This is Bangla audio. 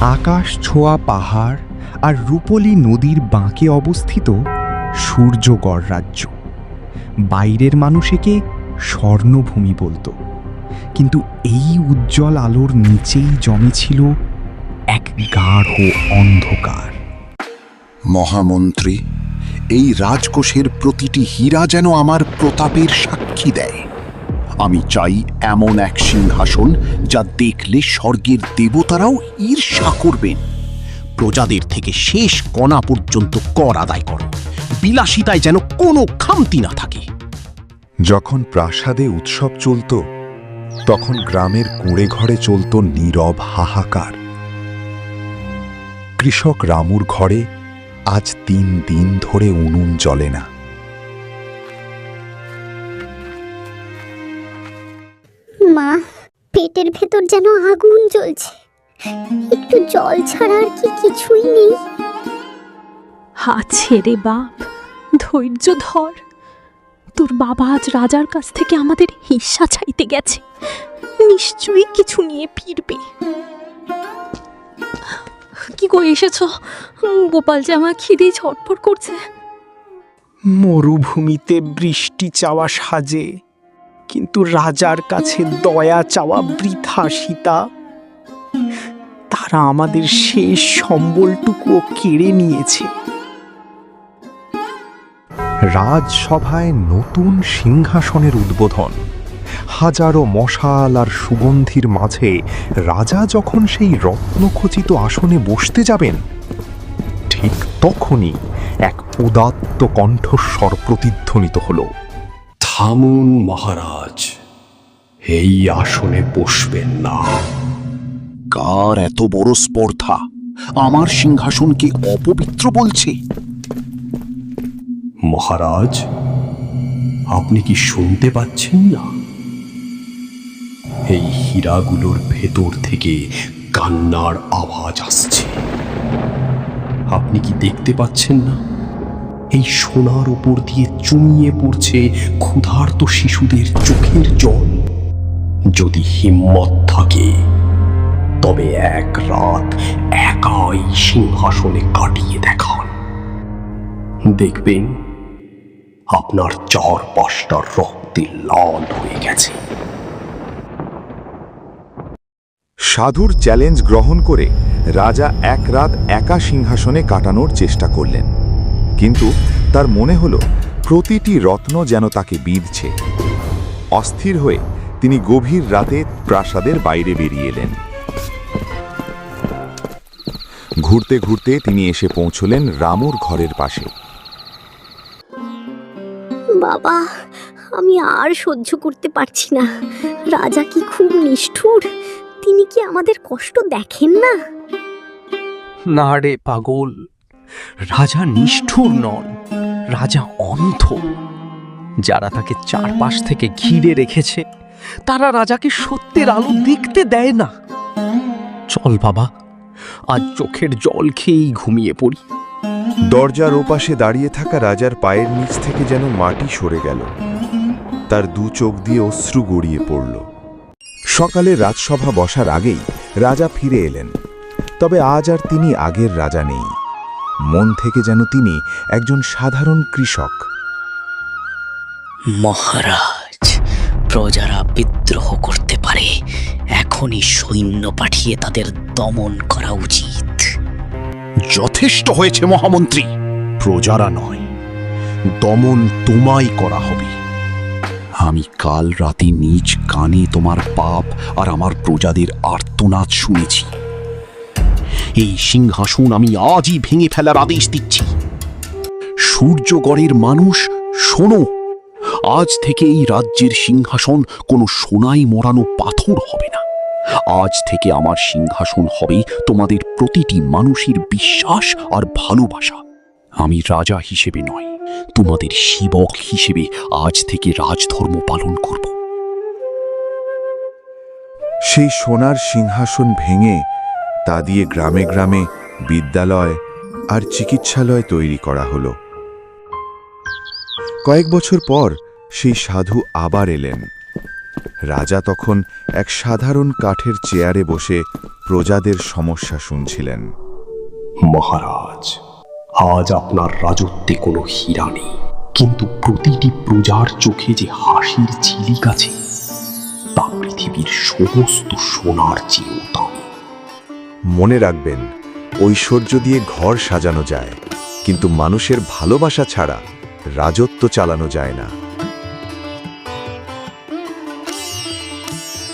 আকাশ ছোঁয়া পাহাড় আর রূপলী নদীর বাঁকে অবস্থিত সূর্যগড় রাজ্য। বাইরের মানুষ একে স্বর্ণভূমি বলতো, কিন্তু এই উজ্জ্বল আলোর নিচেই জমেছিল এক গাঢ় অন্ধকার। মহামন্ত্রী, এই রাজকোষের প্রতিটি হীরা যেন আমার প্রতাপের সাক্ষী দেয়। আমি চাই এমন এক সিংহাসন যা দেখলে স্বর্গের দেবতারাও ঈর্ষা করবেন। প্রজাদের থেকে শেষ কণা পর্যন্ত কর আদায় করো, বিলাসিতায় যেন কোনো খামতি না থাকে। যখন প্রাসাদে উৎসব চলত, তখন গ্রামের কুঁড়ে ঘরে চলত নীরব হাহাকার। কৃষক রামুর ঘরে আজ 3 দিন ধরে উনুন জ্বলে না। মা, পেটের ভেতর যেন আগুন জ্বলছে, একটু জল ছাড়া আর কি কিছুই নেই। হাত ছেড়ে বাপ, ধৈর্য ধর। তোর বাবা আজ রাজার কাছ থেকে আমাদের হিস্সা চাইতে গেছে, নিশ্চয়ই কিছু নিয়ে ফিরবে। কি গো এসেছ? গোপাল যে আমার খিদে ছটফট করছে। মরুভূমিতে বৃষ্টি চাওয়া সাজে, কিন্তু রাজার কাছে দয়া চাওয়া বৃথা। সীতা, তারা আমাদের শেষ সম্বলটুকুও কেড়ে নিয়েছে। রাজসভায় নতুন সিংহাসনের উদ্বোধন। হাজারো মশাল আর সুগন্ধির মাঝে রাজা যখন সেই রত্নখচিত আসনে বসতে যাবেন, ঠিক তখনই এক উদাত্ত কণ্ঠস্বর প্রতিধ্বনিত হল। থামুন মহারাজ, এই আসনে বসবেন না। কার এত বড় স্পর্ধা আমার সিংহাসনকে অপবিত্র বলছে? মহারাজ, আপনি কি শুনতে পাচ্ছেন না? এই হীরাগুলোর ভেতর থেকে কান্নার আওয়াজ আসছে। আপনি কি দেখতে পাচ্ছেন না? এই সোনার উপর দিয়ে চুইয়ে পড়ছে ক্ষুধার্ত শিশুদের চোখের জল। যদি হিম্মত থাকে, তবে এক রাত একাই সিংহাসনে কাটিয়ে দেখান। দেখবেন আপনার 4-5টা রক্তে লাল হয়ে গেছে। সাধুর চ্যালেঞ্জ গ্রহণ করে রাজা এক রাত একা সিংহাসনে কাটানোর চেষ্টা করলেন, কিন্তু তার মনে হলো প্রতিটি রত্ন যেন তাকে বিঁধছে। অস্থির হয়ে তিনি গভীর রাতে প্রাসাদের বাইরে বেরিয়ে এলেন। ঘুরতে ঘুরতে তিনি এসে পৌঁছলেন রামুর ঘরের পাশে। বাবা, আমি আর সহ্য করতে পারছি না। রাজা কি খুব নিষ্ঠুর? তিনি কি আমাদের কষ্ট দেখেন না? না রে পাগল, রাজা নিষ্ঠুর নন, রাজা অন্ধ। যারা তাকে চারপাশ থেকে ঘিরে রেখেছে, তারা রাজাকে সত্যের আলো দেখতে দেয় না। চল বাবা, আজ চোখের জল খেয়েই ঘুমিয়ে পড়ি। দরজার ওপাশে দাঁড়িয়ে থাকা রাজার পায়ের নিচ থেকে যেন মাটি সরে গেল। তার 2 চোখ দিয়ে অশ্রু গড়িয়ে পড়ল। সকালে রাজসভা বসার আগেই রাজা ফিরে এলেন, তবে আজ আর তিনি আগের রাজা নেই। মন থেকে যেন তিনি একজন সাধারণ কৃষক। মহারাজ, প্রজারা বিদ্রোহ করতে পারে, এখনই সৈন্য পাঠিয়ে তাদের দমন করা উচিত। যথেষ্ট হয়েছে মহামন্ত্রী, প্রজারা নয়, দমন তোমায় করা হবে। আমি কাল রাতে নিজ কানে তোমার পাপ আর আমার প্রজাদের আর্তনাদ শুনেছি। এই সিংহাসন আমি আজই ভেঙে ফেলার আদেশ দিচ্ছি। সূর্যগড়ের মানুষ শোনো, আজ থেকে এই রাজ্যের সিংহাসন কোনো সোনায় মোড়ানো পাথর হবে না। আজ থেকে আমার সিংহাসন হবে তোমাদের প্রতিটি মানুষের বিশ্বাস আর ভালোবাসা। আমি রাজা হিসেবে নয়, তোমাদের সেবক হিসেবে আজ থেকে রাজধর্ম পালন করব। সেই সোনার সিংহাসন ভেঙে তা দিয়ে গ্রামে গ্রামে বিদ্যালয় আর চিকিৎসালয় তৈরি করা হলো। কয়েক বছর পর সেই সাধু আবার এলেন। রাজা তখন এক সাধারণ কাঠের চেয়ারে বসে প্রজাদের সমস্যা শুনছিলেন। মহারাজ, আজ আপনার রাজত্বে কোনো হীরা নেই, কিন্তু প্রতিটি প্রজার চোখে যে হাসির ঝিলিক আছে তা পৃথিবীর সমস্ত সোনার চেয়েও দামি। মনে রাখবেন, ঐশ্বর্য দিয়ে ঘর সাজানো যায়, কিন্তু মানুষের ভালোবাসা ছাড়া রাজত্ব চালানো যায় না।